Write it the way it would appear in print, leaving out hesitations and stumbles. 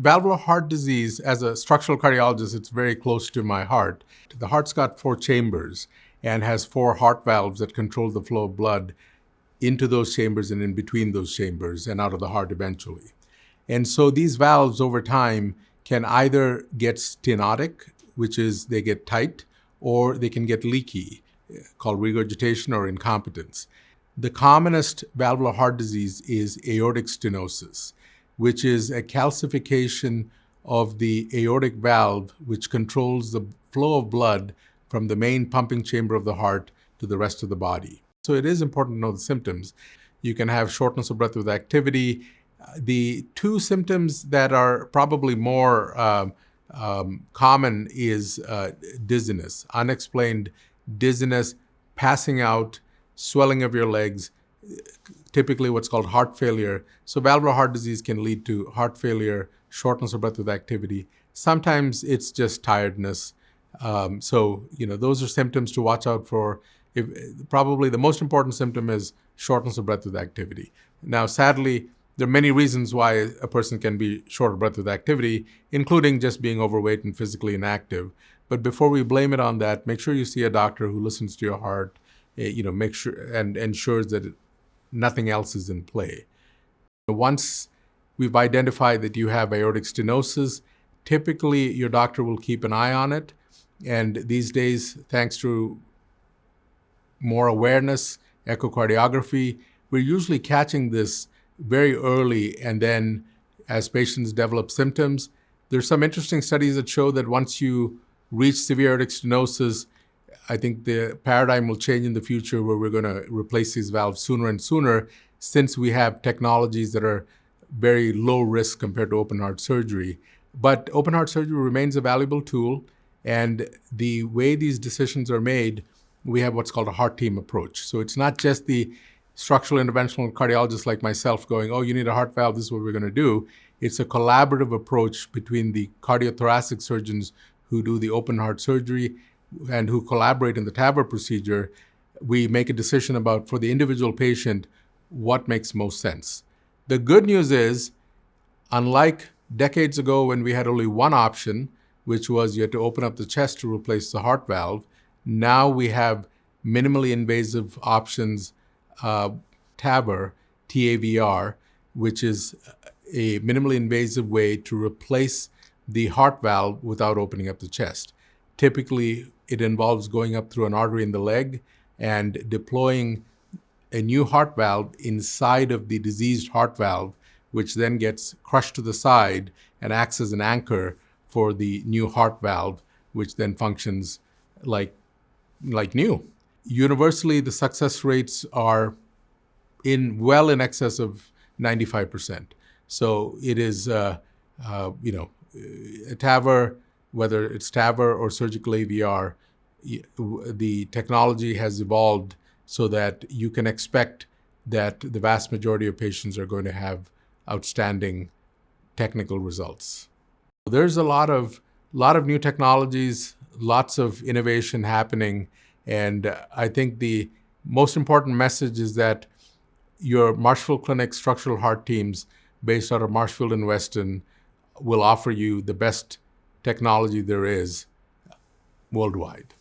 Valvular heart disease, as a structural cardiologist, it's very close to my heart. The heart's got 4 chambers and has 4 heart valves that control the flow of blood into those chambers and in between those chambers and out of the heart eventually. And so these valves over time can either get stenotic, which is they get tight, or they can get leaky, called regurgitation or incompetence. The commonest valvular heart disease is aortic stenosis, which is a calcification of the aortic valve, which controls the flow of blood from the main pumping chamber of the heart to the rest of the body. So it is important to know the symptoms. You can have shortness of breath with activity. The 2 symptoms that are probably more common is dizziness, unexplained dizziness, passing out, swelling of your legs, typically what's called heart failure. So valvular heart disease can lead to heart failure, shortness of breath with activity. Sometimes it's just tiredness. Those are symptoms to watch out for. Probably the most important symptom is shortness of breath with activity. Now, sadly, there are many reasons why a person can be short of breath with activity, including just being overweight and physically inactive. But before we blame it on that, make sure you see a doctor who listens to your heart, make sure and ensures that nothing else is in play. Once we've identified that you have aortic stenosis, typically your doctor will keep an eye on it. And these days, thanks to more awareness, echocardiography, we're usually catching this very early, and then as patients develop symptoms, there's some interesting studies that show that once you reach severe aortic stenosis, I think the paradigm will change in the future where we're going to replace these valves sooner and sooner, since we have technologies that are very low risk compared to open heart surgery. But open heart surgery remains a valuable tool, and the way these decisions are made, we have what's called a heart team approach. So it's not just the structural interventional cardiologist like myself going, oh, you need a heart valve, this is what we're going to do. It's a collaborative approach between the cardiothoracic surgeons who do the open heart surgery and who collaborate in the TAVR procedure. We make a decision about, for the individual patient, what makes most sense. The good news is, unlike decades ago when we had only one option, which was you had to open up the chest to replace the heart valve, now we have minimally invasive options, TAVR, TAVR, which is a minimally invasive way to replace the heart valve without opening up the chest. Typically, it involves going up through an artery in the leg and deploying a new heart valve inside of the diseased heart valve, which then gets crushed to the side and acts as an anchor for the new heart valve, which then functions like new. Universally, the success rates are well in excess of 95%. So it is, a TAVR, whether it's TAVR or surgical AVR, the technology has evolved so that you can expect that the vast majority of patients are going to have outstanding technical results. There's a lot of new technologies, lots of innovation happening, and I think the most important message is that your Marshfield Clinic structural heart teams based out of Marshfield and Weston will offer you the best technology there is worldwide.